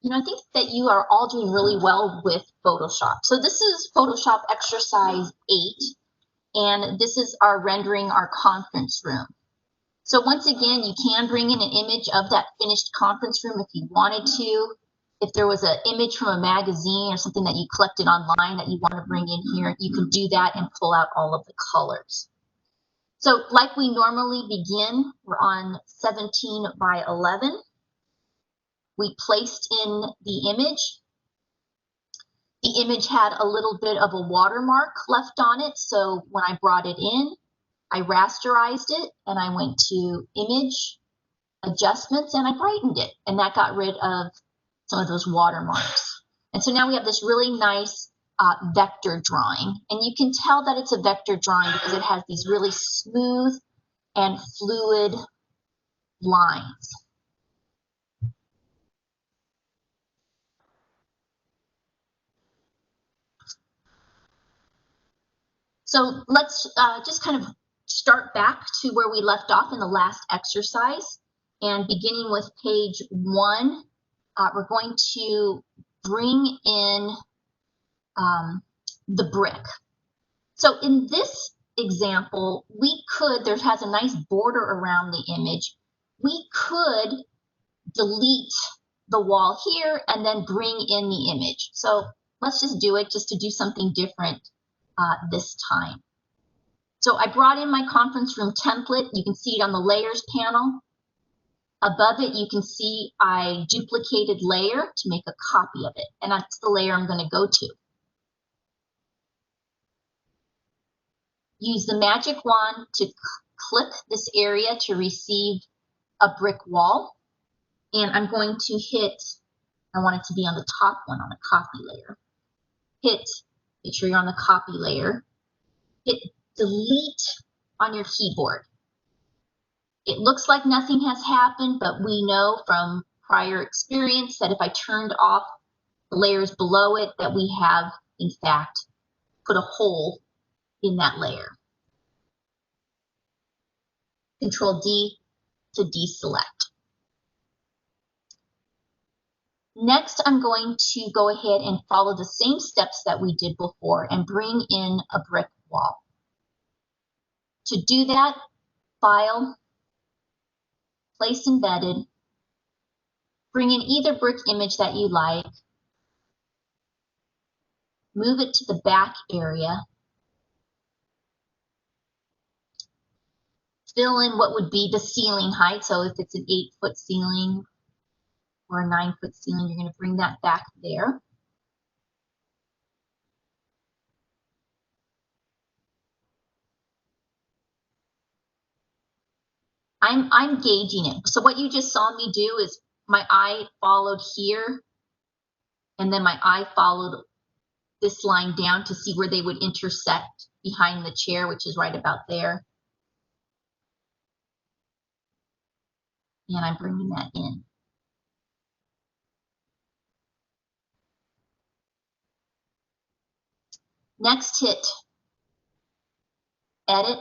I think that you are all doing really well with Photoshop. So this is Photoshop exercise 8, and this is our rendering our conference room. So once again, you can bring in an image of that finished conference room if you wanted to. If there was an image from a magazine or something that you collected online that you want to bring in here, you can do that and pull out all of the colors. So like we normally begin, we're on 17 by 11. We placed in the image. The image had a little bit of a watermark left on it, so when I brought it in, I rasterized it and I went to Image, Adjustments, and I brightened it, and that got rid of some of those watermarks. And so now we have this really nice vector drawing, and you can tell that it's a vector drawing because it has these really smooth and fluid lines. So let's just kind of start back to where we left off in the last exercise. And beginning with page 1, we're going to bring in the brick. So in this example, there has a nice border around the image. We could delete the wall here and then bring in the image. So let's just do it just to do something different this time. So I brought in my conference room template. You can see it on the layers panel. Above it, you can see I duplicated layer to make a copy of it, and that's the layer I'm going to go to. Use the magic wand to click this area to receive a brick wall, and I'm going to hit, I want it to be on the top one, on the copy layer. Make sure you're on the copy layer. Hit delete on your keyboard. It looks like nothing has happened, but we know from prior experience that if I turned off the layers below it, that we have, in fact, put a hole in that layer. Control D to deselect. Next, I'm going to go ahead and follow the same steps that we did before and bring in a brick wall. To do that, File, Place Embedded, bring in either brick image that you like, move it to the back area, fill in what would be the ceiling height. So if it's an 8-foot ceiling or a 9-foot ceiling, you're going to bring that back there. I'm gauging it. So what you just saw me do is my eye followed here, and then my eye followed this line down to see where they would intersect behind the chair, which is right about there. And I'm bringing that in. Next, hit Edit,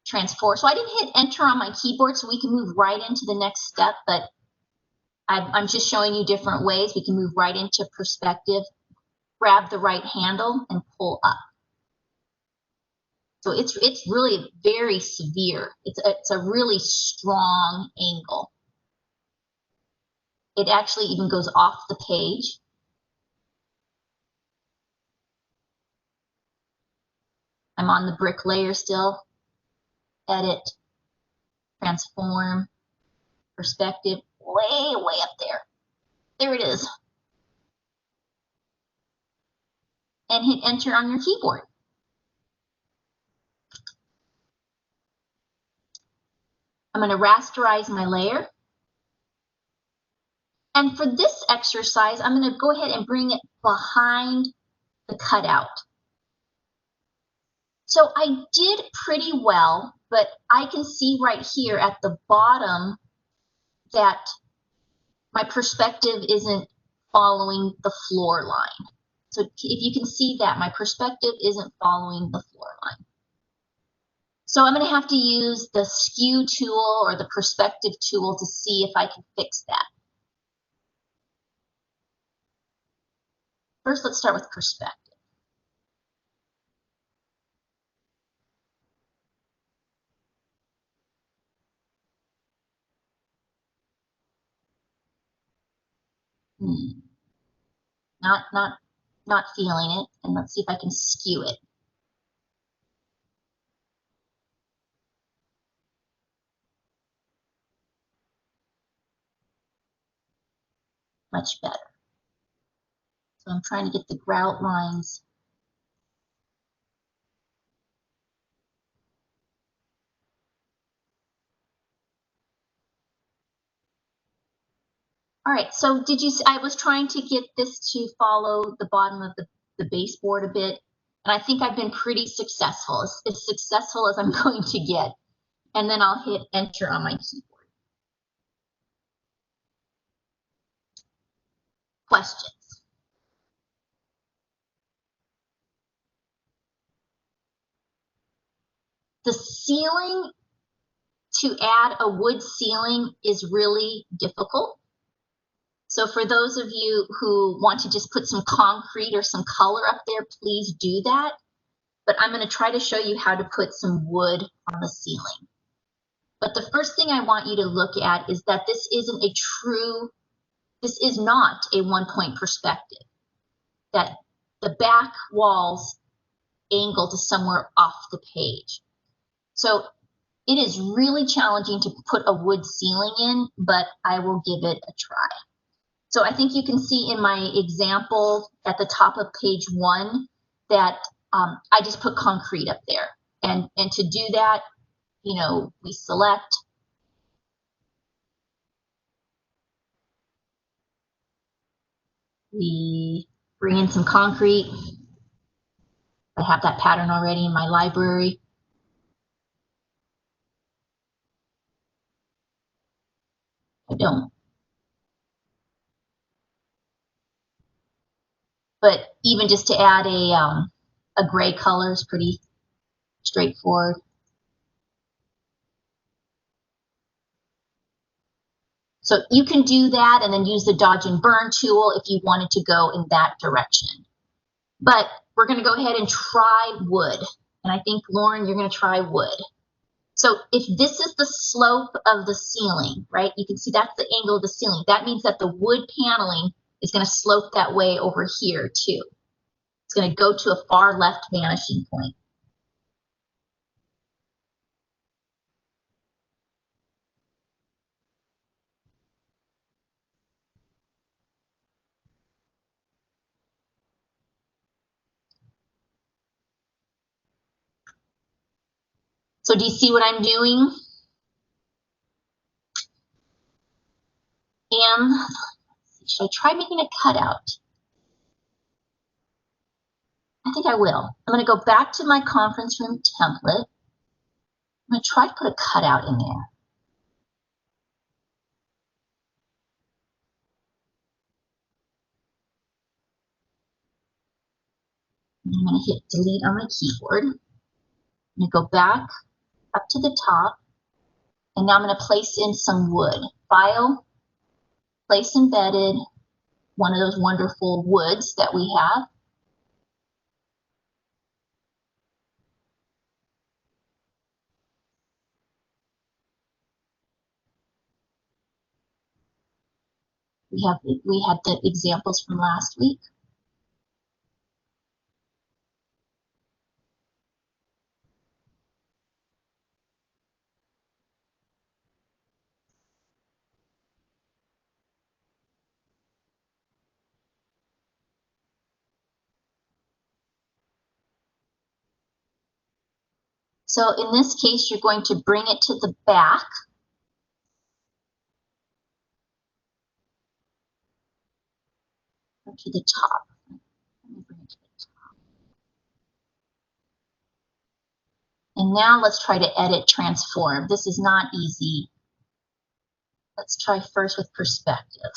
Transform. So I didn't hit Enter on my keyboard, so we can move right into the next step, but I'm just showing you different ways. We can move right into perspective, grab the right handle, and pull up. So it's really very severe. It's a really strong angle. It actually even goes off the page. I'm on the brick layer still. Edit, Transform, Perspective, way up there. There it is. And hit Enter on your keyboard. I'm going to rasterize my layer. And for this exercise, I'm going to go ahead and bring it behind the cutout. So I did pretty well, but I can see right here at the bottom that my perspective isn't following the floor line. So if you can see that, my perspective isn't following the floor line. So I'm going to have to use the Skew tool or the perspective tool to see if I can fix that. First, let's start with perspective. Not feeling it. And let's see if I can skew it. Much better. So I'm trying to get the grout lines. All right, so did you see, I was trying to get this to follow the bottom of the baseboard a bit, and I think I've been pretty successful, as successful as I'm going to get. And then I'll hit enter on my keyboard. Questions? The ceiling, to add a wood ceiling is really difficult. So for those of you who want to just put some concrete or some color up there, please do that. But I'm going to try to show you how to put some wood on the ceiling. But the first thing I want you to look at is that this is not a one-point perspective, that the back walls angle to somewhere off the page. So it is really challenging to put a wood ceiling in, but I will give it a try. So I think you can see in my example at the top of page 1 that I just put concrete up there. And to do that, you know, we select, we bring in some concrete. I have that pattern already in my library. I don't. But even just to add a gray color is pretty straightforward. So you can do that and then use the dodge and burn tool if you wanted to go in that direction. But we're going to go ahead and try wood. And I think, Lauren, you're going to try wood. So if this is the slope of the ceiling, right, you can see that's the angle of the ceiling. That means that the wood paneling is going to slope that way over here too. It's going to go to a far left vanishing point. So do you see what I'm doing? And should I try making a cutout? I think I will. I'm going to go back to my conference room template. I'm going to try to put a cutout in there. And I'm going to hit delete on my keyboard. I'm going to go back up to the top. And now I'm going to place in some wood. File, place embedded, one of those wonderful woods that we have. We had the examples from last week. So in this case, you're going to bring it to the back. Or to the top. Let me bring it to the top. And now let's try to edit transform. This is not easy. Let's try first with perspective.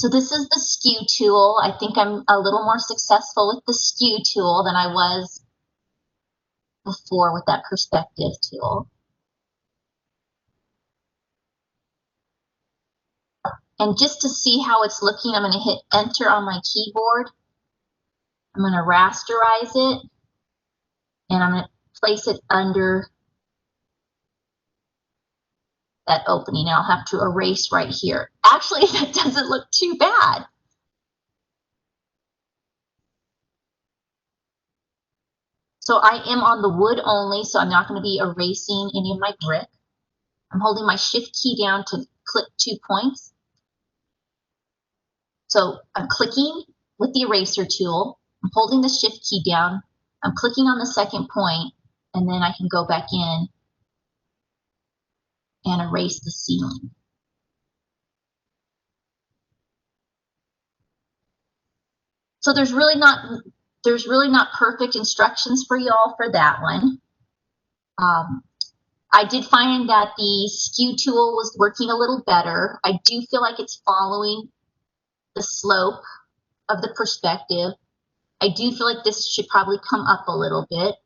So this is the Skew Tool. I think I'm a little more successful with the Skew Tool than I was before with that Perspective tool. And just to see how it's looking, I'm going to hit Enter on my keyboard. I'm going to rasterize it, and I'm going to place it under that opening. I'll have to erase right here. Actually, that doesn't look too bad. So I am on the wood only, so I'm not going to be erasing any of my brick. I'm holding my Shift key down to click 2 points. So I'm clicking with the eraser tool. I'm holding the Shift key down. I'm clicking on the second point, and then I can go back in and erase the ceiling. So there's really not perfect instructions for y'all for that one. I did find that the Skew tool was working a little better. I do feel like it's following the slope of the perspective. I do feel like this should probably come up a little bit.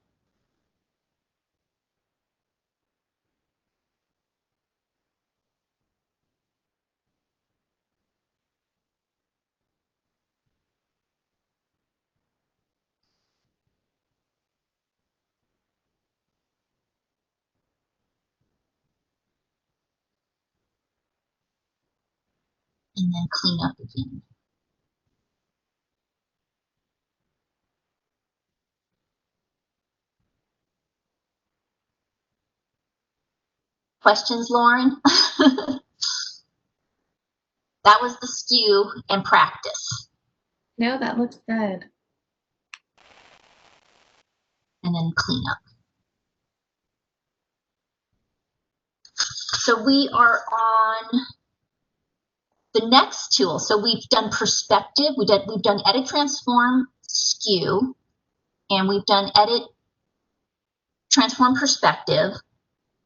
And then clean up again. Questions, Lauren? That was the Skew and practice. No, that looks good. And then clean up. So we are on the next tool. So we've done perspective, we've done edit, transform, skew, and we've done edit, transform, perspective,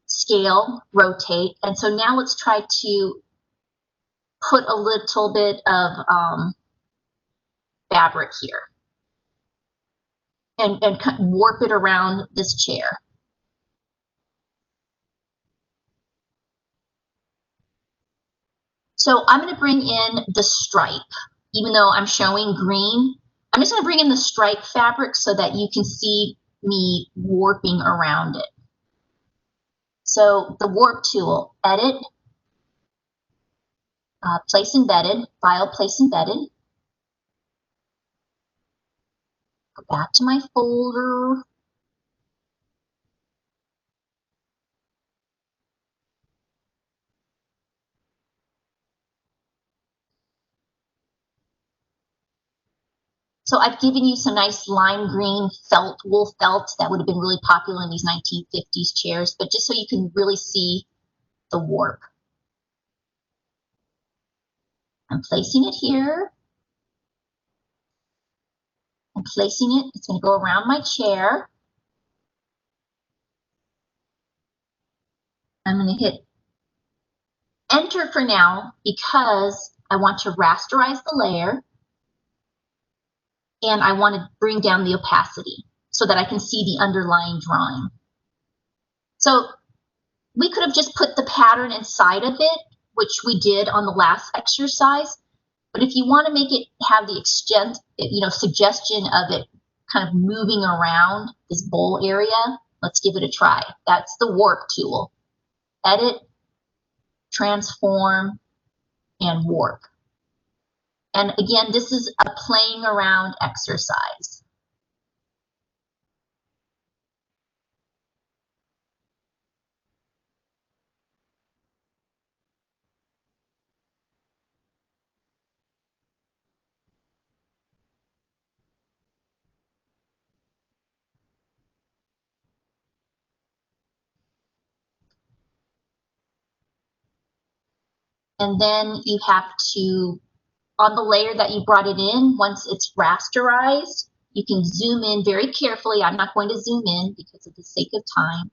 scale, rotate. And so now let's try to put a little bit of fabric here and warp it around this chair. So I'm going to bring in the stripe, even though I'm showing green. I'm just going to bring in the stripe fabric so that you can see me warping around it. So the warp tool, edit, place embedded, file, place embedded. Go back to my folder. So I've given you some nice lime green felt, wool felt that would have been really popular in these 1950s chairs, but just so you can really see the warp. I'm placing it here. I'm placing it. It's going to go around my chair. I'm going to hit Enter for now because I want to rasterize the layer and I want to bring down the opacity so that I can see the underlying drawing. So we could have just put the pattern inside of it, which we did on the last exercise. But if you want to make it have the suggestion of it kind of moving around this bowl area, let's give it a try. That's the warp tool. Edit, transform, and warp. And again, this is a playing around exercise. And then you have to, on the layer that you brought it in, once it's rasterized, you can zoom in very carefully. I'm not going to zoom in because of the sake of time.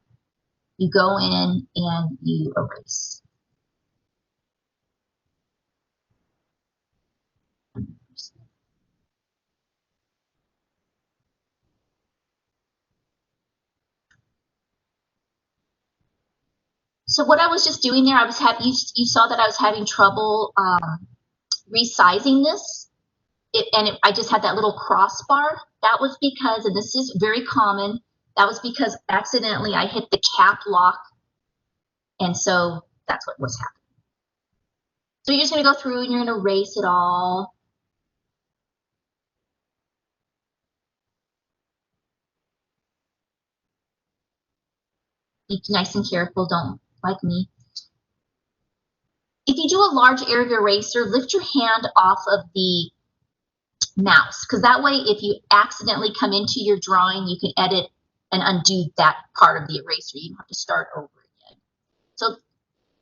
You go in and you erase. designers. So what I was just doing there, I was you saw that I was having trouble resizing this. I just had that little crossbar. That was because, and this is very common, that was because accidentally I hit the cap lock, and so that's what was happening. So you're just going to go through and you're going to erase it all. Be nice and careful, don't like me. If you do a large area of eraser, lift your hand off of the mouse, because that way if you accidentally come into your drawing, you can edit and undo that part of the eraser. You don't have to start over again. So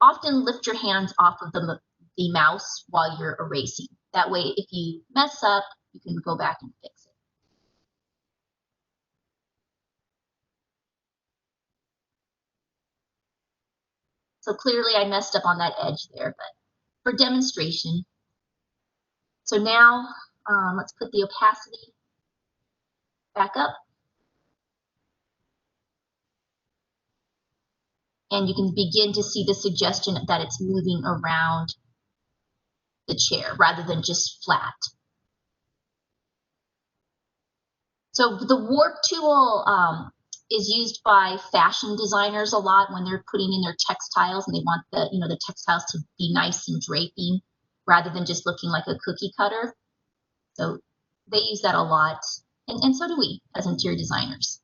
often lift your hands off of the mouse while you're erasing. That way if you mess up, you can go back and fix it. So clearly I messed up on that edge there, but for demonstration. So now let's put the opacity back up. And you can begin to see the suggestion that it's moving around the chair rather than just flat. So the warp tool is used by fashion designers a lot when they're putting in their textiles and they want the textiles to be nice and draping rather than just looking like a cookie cutter. So they use that a lot, and so do we as interior designers.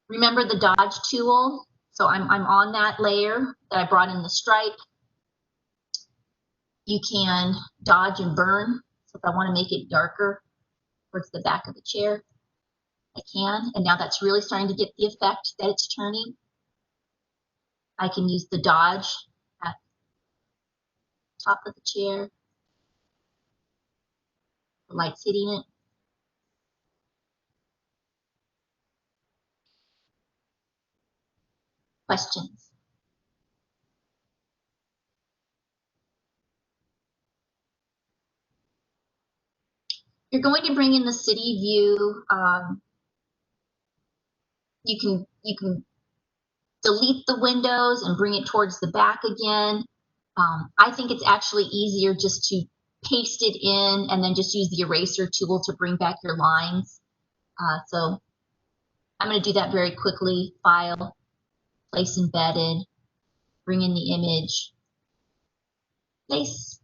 Remember the dodge tool? So I'm on that layer that I brought in the stripe. You can dodge and burn. So if I want to make it darker towards the back of the chair, I can. And now that's really starting to get the effect that it's turning. I can use the dodge at the top of the chair. The light's hitting it. Questions? You're going to bring in the city view. You can delete the windows and bring it towards the back again. I think it's actually easier just to paste it in and then just use the eraser tool to bring back your lines. So I'm going to do that very quickly. File, place embedded, bring in the image, place.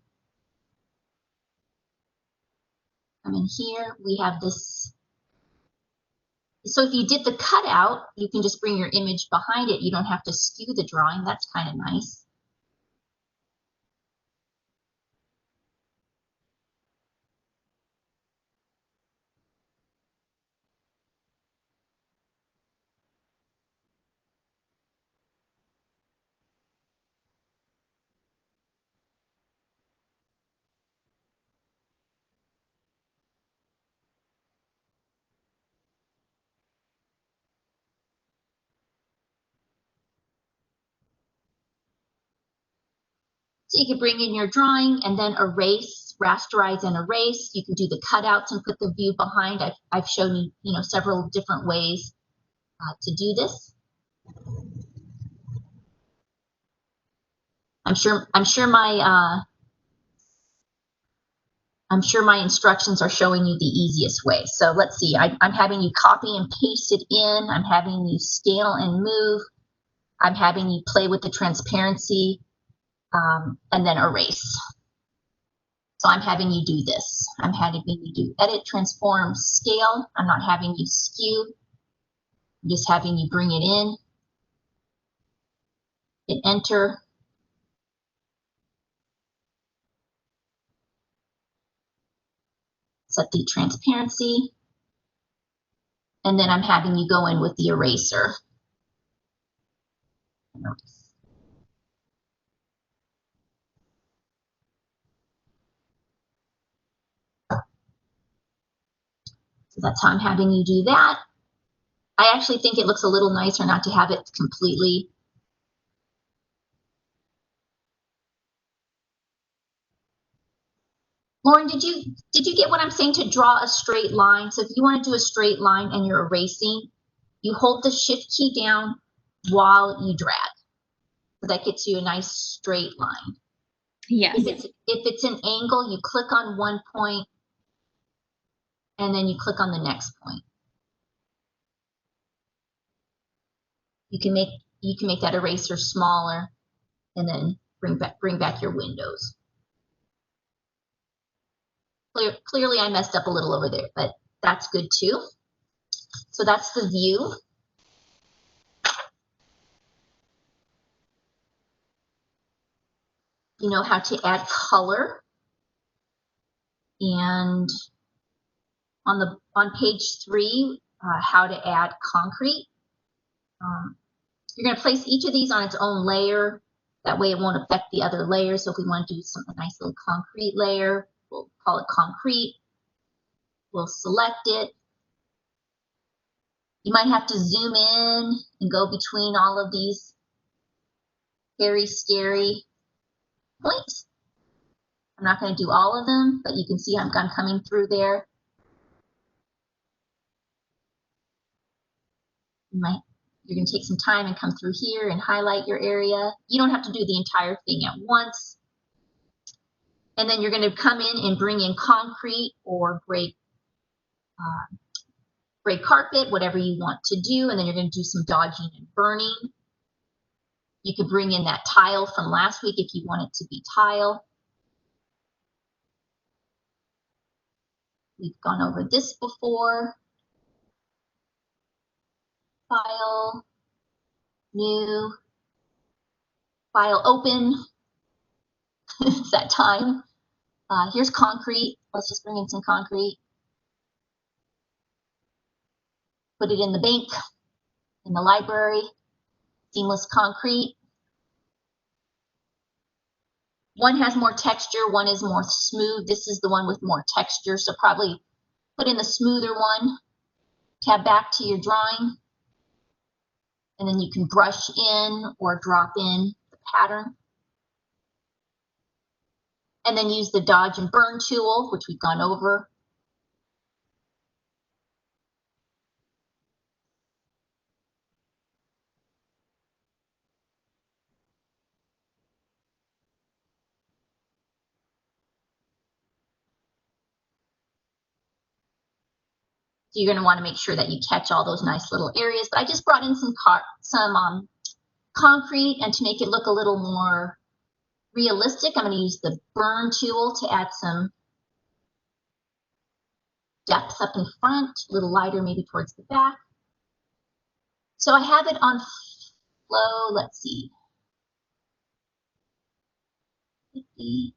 I'm in here. We have this. So if you did the cutout, you can just bring your image behind it. You don't have to skew the drawing. That's kind of nice. So you can bring in your drawing and then erase, rasterize and erase. You can do the cutouts and put the view behind. I've shown you, several different ways to do this. I'm sure my instructions are showing you the easiest way. So let's see. I'm having you copy and paste it in. I'm having you scale and move. I'm having you play with the transparency and then erase. So I'm having you do this. I'm having you do edit, transform, scale. I'm not having you skew. I'm just having you bring it in, hit enter. Set the transparency. And then I'm having you go in with the eraser. So that's how I'm having you do that. I actually think it looks a little nicer not to have it completely Lauren, did you get what I'm saying to draw a straight line? So if you want to do a straight line and you're erasing, you hold the shift key down while you drag. So that gets you a nice straight line. Yes. If it's an angle, you click on one point and then you click on the next point. You can make that eraser smaller and then bring back your windows. Clearly I messed up a little over there, but that's good too. So that's the view. You know how to add color. And on page 3, how to add concrete. You're going to place each of these on its own layer. That way it won't affect the other layers. So if we want to do a nice little concrete layer, we'll call it concrete. We'll select it. You might have to zoom in and go between all of these very scary points. I'm not going to do all of them, but you can see I'm coming through there. You're going to take some time and come through here and highlight your area. You don't have to do the entire thing at once. And then you're going to come in and bring in concrete or gray carpet, whatever you want to do. And then you're going to do some dodging and burning. You could bring in that tile from last week if you want it to be tile. We've gone over this before. File, new, file open. It's that time. Here's concrete. Let's just bring in some concrete. Put it in the bank, in the library. Seamless concrete. One has more texture, one is more smooth. This is the one with more texture, so probably put in the smoother one. Tab back to your drawing, and then you can brush in or drop in the pattern. And then use the dodge and burn tool, which we've gone over. So you're going to want to make sure that you catch all those nice little areas. But I just brought in some concrete, and to make it look a little more realistic, I'm going to use the burn tool to add some depth up in front, a little lighter maybe towards the back. So I have it on flow. Let's see. 50.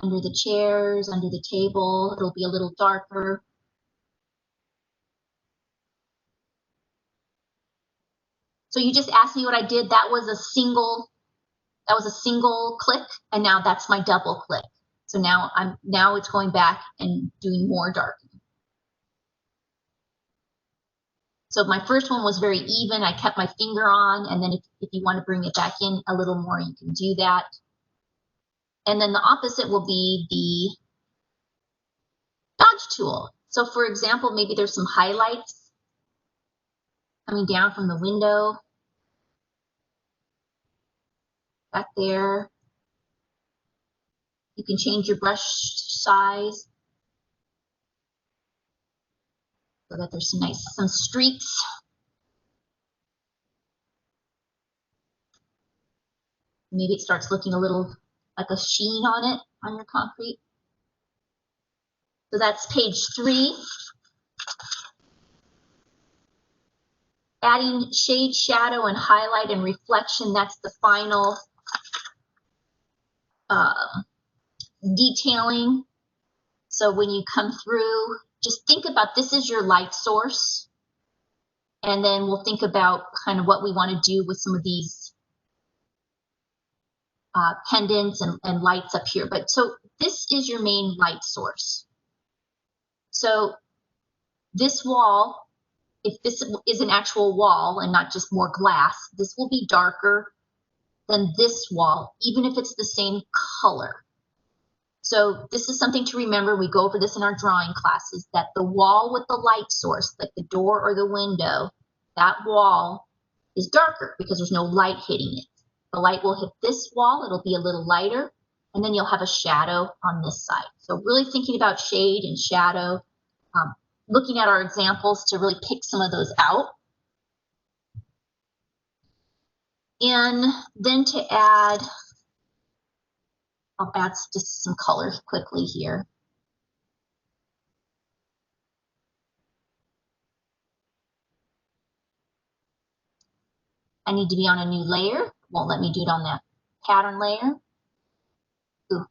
Under the chairs, under the table, it'll be a little darker. So you just asked me what I did. That was a single click, and now that's my double click. So now it's going back and doing more darkening. So my first one was very even. I kept my finger on, and then if you want to bring it back in a little more, you can do that. And then the opposite will be the dodge tool. So for example, maybe there's some highlights coming down from the window. Back there. You can change your brush size so that there's some streaks. Maybe it starts looking a little like a sheen on it, on your concrete. So that's page 3. Adding shade, shadow, and highlight and reflection, that's the final detailing. So when you come through, just think about this is your light source. And then we'll think about kind of what we want to do with some of these pendants and lights up here. But so this is your main light source. So this wall, if this is an actual wall and not just more glass, this will be darker than this wall, even if it's the same color. So this is something to remember. We go over this in our drawing classes, that the wall with the light source, like the door or the window, that wall is darker because there's no light hitting it. The light will hit this wall, it'll be a little lighter, and then you'll have a shadow on this side. So really thinking about shade and shadow, looking at our examples to really pick some of those out. And then to add, I'll add just some colors quickly here. I need to be on a new layer. Won't let me do it on that pattern layer. Ooh.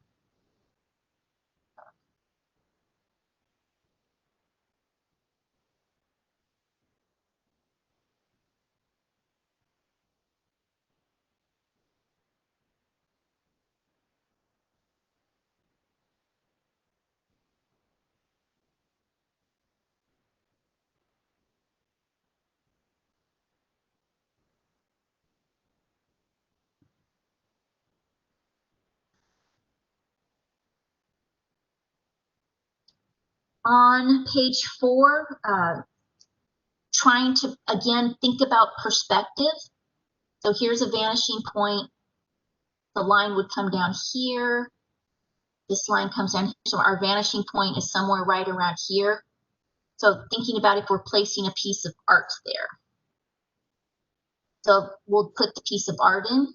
On page 4, trying to, again, think about perspective. So here's a vanishing point. The line would come down here. This line comes down here. So our vanishing point is somewhere right around here. So thinking about if we're placing a piece of art there. So we'll put the piece of art in.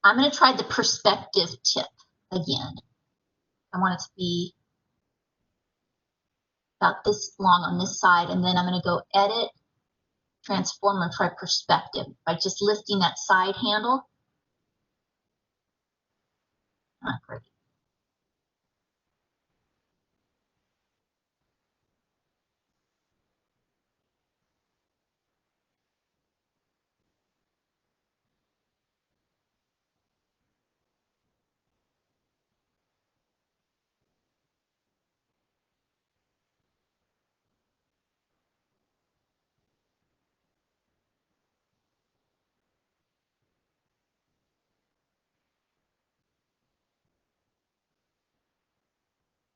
I'm going to try the perspective tip again. I want it to be about this long on this side, and then I'm going to go edit, transform, and try perspective by just lifting that side handle. Not great.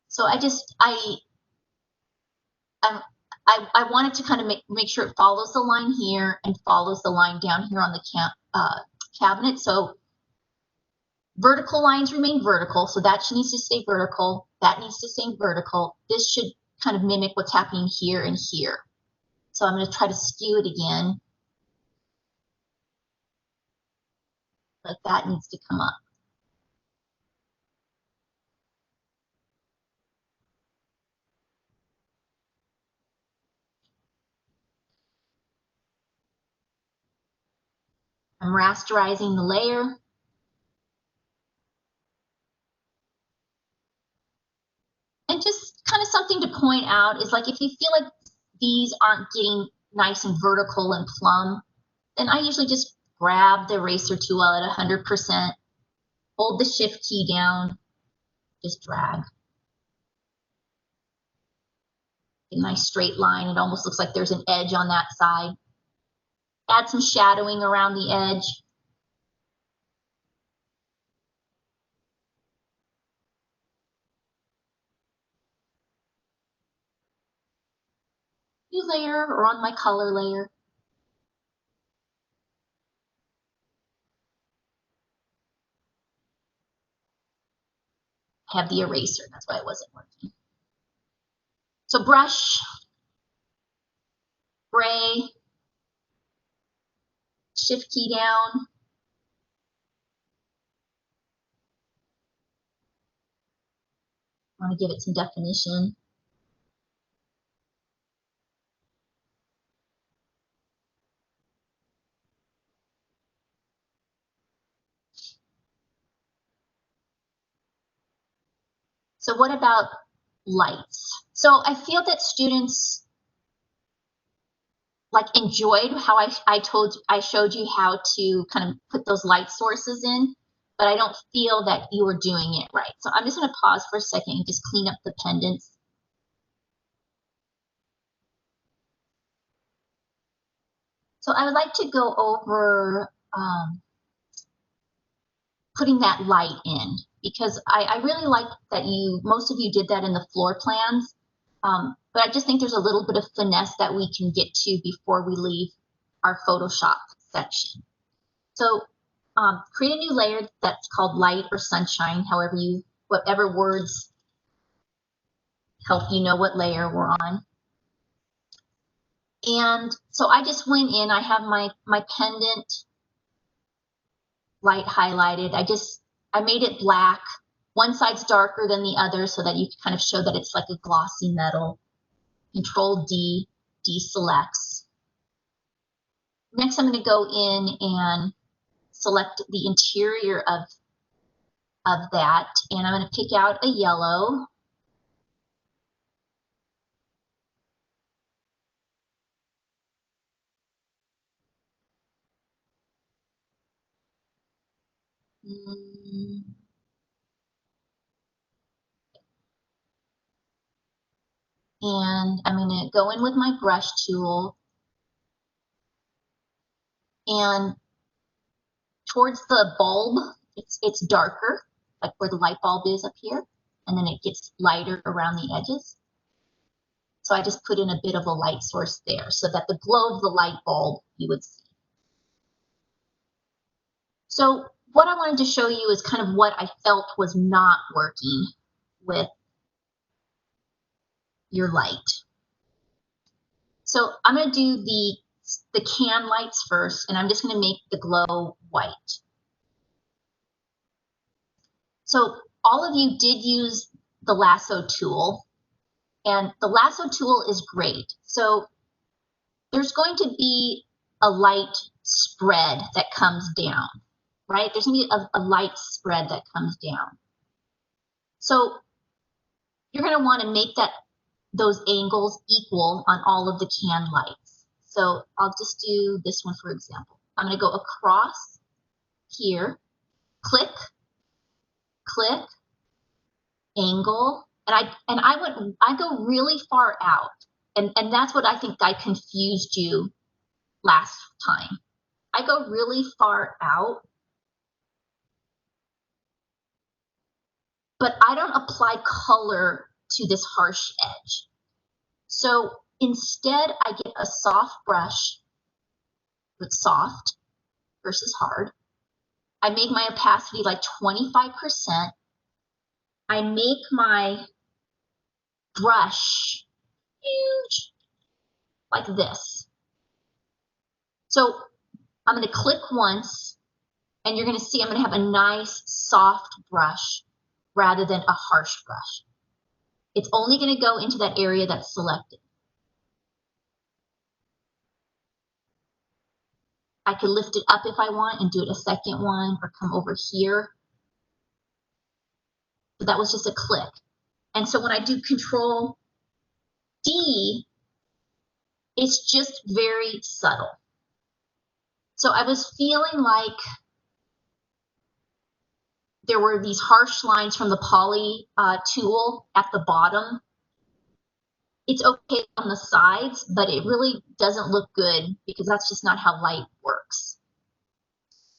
So I wanted to kind of make sure it follows the line here and follows the line down here on the cabinet. So vertical lines remain vertical, so that needs to stay vertical. That needs to stay vertical. This should kind of mimic what's happening here and here. So I'm going to try to skew it again. Like that needs to come up. I'm rasterizing the layer. And just kind of something to point out is, like, if you feel like these aren't getting nice and vertical and plumb, then I usually just grab the eraser tool at 100%, hold the shift key down, just drag. A nice straight line. It almost looks like there's an edge on that side. Add some shadowing around the edge. New layer or on my color layer. I have the eraser, that's why it wasn't working. So brush, gray, shift key down. I want to give it some definition. So what about lights? So I feel that students like enjoyed how I showed you how to kind of put those light sources in, but I don't feel that you were doing it right. So I'm just going to pause for a second and just clean up the pendants. So I would like to go over putting that light in, because I really like that most of you did that in the floor plans, but I just think there's a little bit of finesse that we can get to before we leave our Photoshop section. So create a new layer that's called light or sunshine, whatever words help you know what layer we're on. And so I just went in, I have my pendant light highlighted. I made it black. One side's darker than the other so that you can kind of show that it's like a glossy metal. Control D, deselects. Next, I'm going to go in and select the interior of that, and I'm going to pick out a yellow. And I'm going to go in with my brush tool, and towards the bulb, it's darker, like where the light bulb is up here, and then it gets lighter around the edges. So I just put in a bit of a light source there so that the glow of the light bulb you would see. So what I wanted to show you is kind of what I felt was not working with your light. So I'm going to do the can lights first, and I'm just going to make the glow white. So all of you did use the lasso tool, and the lasso tool is great. So there's going to be a light spread that comes down, right? There's going to be a light spread that comes down. So you're going to want to make those angles equal on all of the can lights. So I'll just do this one for example. I'm going to go across here, click, click, angle, and I go really far out, and that's what I think I confused you last time. I go really far out, but I don't apply color to this harsh edge. So instead, I get a soft brush with soft versus hard. I make my opacity like 25%. I make my brush huge, like this. So I'm going to click once, and you're going to see I'm going to have a nice soft brush rather than a harsh brush. It's only going to go into that area that's selected. I could lift it up if I want and do it a second one, or come over here. But that was just a click. And so when I do Control D, it's just very subtle. So I was feeling like there were these harsh lines from the poly tool at the bottom. It's okay on the sides, but it really doesn't look good because that's just not how light works.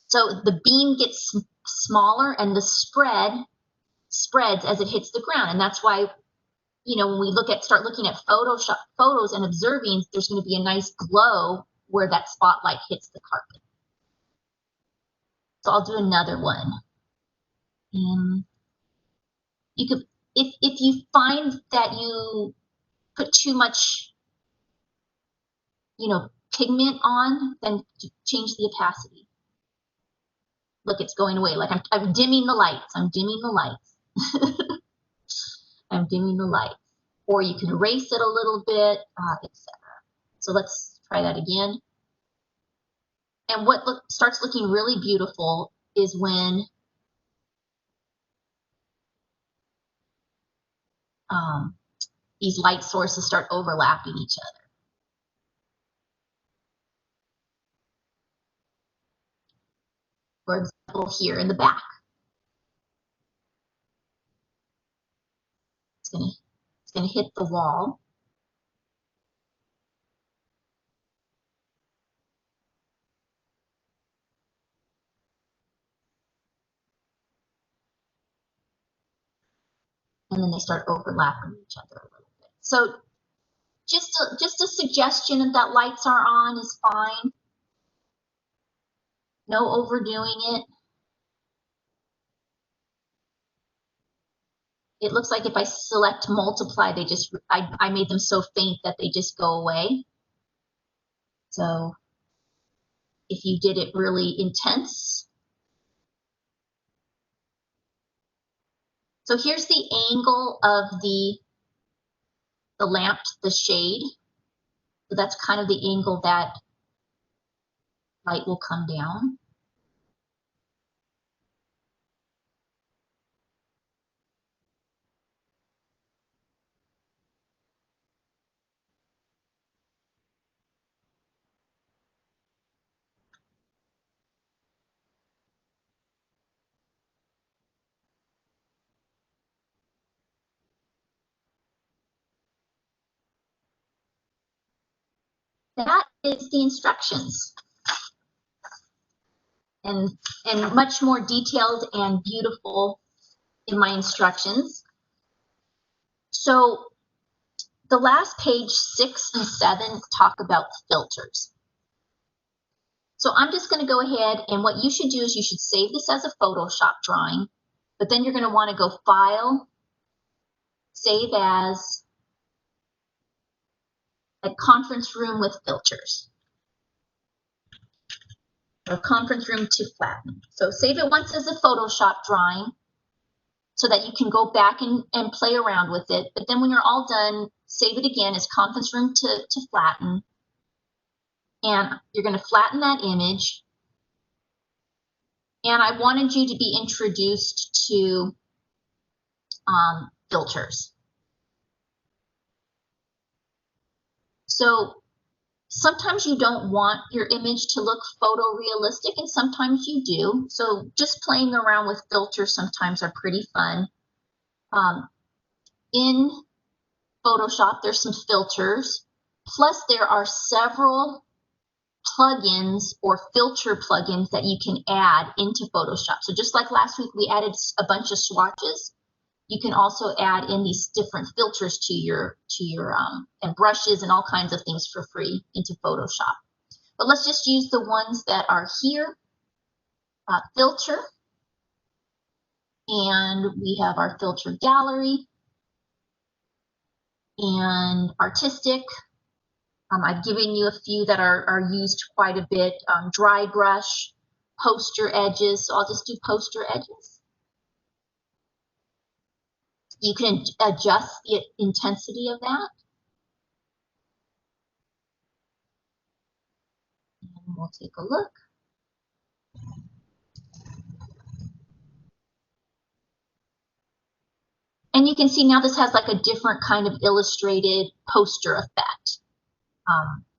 So the beam gets smaller and the spread spreads as it hits the ground. And that's why, you know, when we start looking at Photoshop photos and observing, there's going to be a nice glow where that spotlight hits the carpet. So I'll do another one. And you could, if you find that you put too much, you know, pigment on, then change the opacity. Look, it's going away. Like I'm dimming the lights. I'm dimming the lights. I'm dimming the lights. Or you can erase it a little bit, etc. So let's try that again. And what starts looking really beautiful is when these light sources start overlapping each other. for example, here in the back. It's gonna hit the wall. And then they start overlapping each other a little bit. So just a suggestion of that lights are on is fine. No overdoing it. It looks like if I select multiply, they just, I made them so faint that they just go away. So if you did it really intense. So here's the angle of the lamp, the shade. So that's kind of the angle that light will come down. That is the instructions. And much more detailed and beautiful in my instructions. So the last page 6 and 7 talk about filters. So I'm just going to go ahead, and what you should do is you should save this as a Photoshop drawing, but then you're going to want to go File, Save As, a Conference Room with Filters, or Conference Room to Flatten. So save it once as a Photoshop drawing so that you can go back and play around with it. But then when you're all done, save it again as Conference Room to Flatten. And you're going to flatten that image. And I wanted you to be introduced to filters. So sometimes you don't want your image to look photorealistic, and sometimes you do. So just playing around with filters sometimes are pretty fun. In Photoshop, there's some filters. Plus, there are several plugins or filter plugins that you can add into Photoshop. So just like last week, we added a bunch of swatches. You can also add in these different filters to your and brushes and all kinds of things for free into Photoshop. But let's just use the ones that are here. Filter, and we have our filter gallery and artistic. I've given you a few that are used quite a bit. Dry brush, poster edges. So I'll just do poster edges. You can adjust the intensity of that. And we'll take a look. And you can see now this has like a different kind of illustrated poster effect.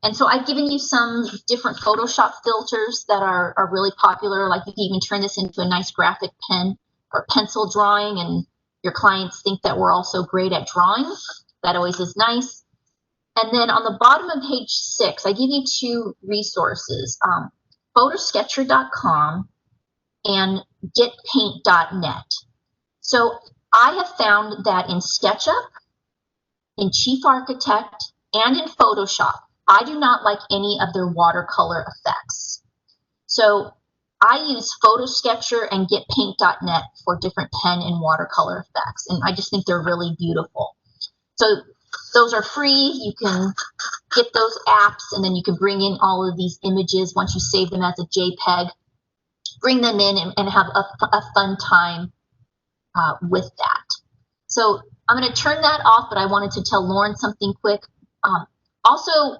And so I've given you some different Photoshop filters that are really popular. Like you can even turn this into a nice graphic pen or pencil drawing, and your clients think that we're also great at drawing. That always is nice. And then on the bottom of page 6, I give you 2 resources, photosketcher.com and getpaint.net. So I have found that in SketchUp, in Chief Architect, and in Photoshop, I do not like any of their watercolor effects. So I use Photosketcher and getpaint.net for different pen and watercolor effects, and I just think they're really beautiful. So those are free. You can get those apps, and then you can bring in all of these images once you save them as a JPEG. Bring them in and have a fun time with that. So I'm going to turn that off, but I wanted to tell Lauren something quick. Also,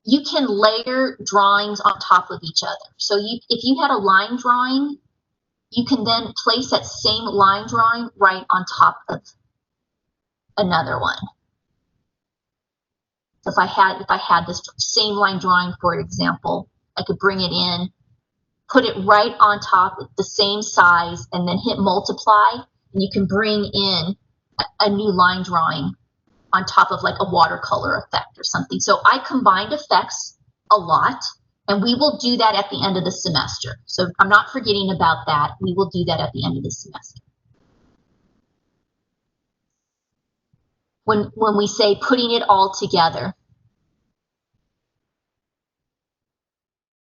you can layer drawings on top of each other. So if you had a line drawing, you can then place that same line drawing right on top of another one. So if I had this same line drawing, for example, I could bring it in, put it right on top, the same size, and then hit multiply, and you can bring in a new line drawing on top of like a watercolor effect or something. So I combined effects a lot, and we will do that at the end of the semester. So I'm not forgetting about that. We will do that at the end of the semester. When we say putting it all together,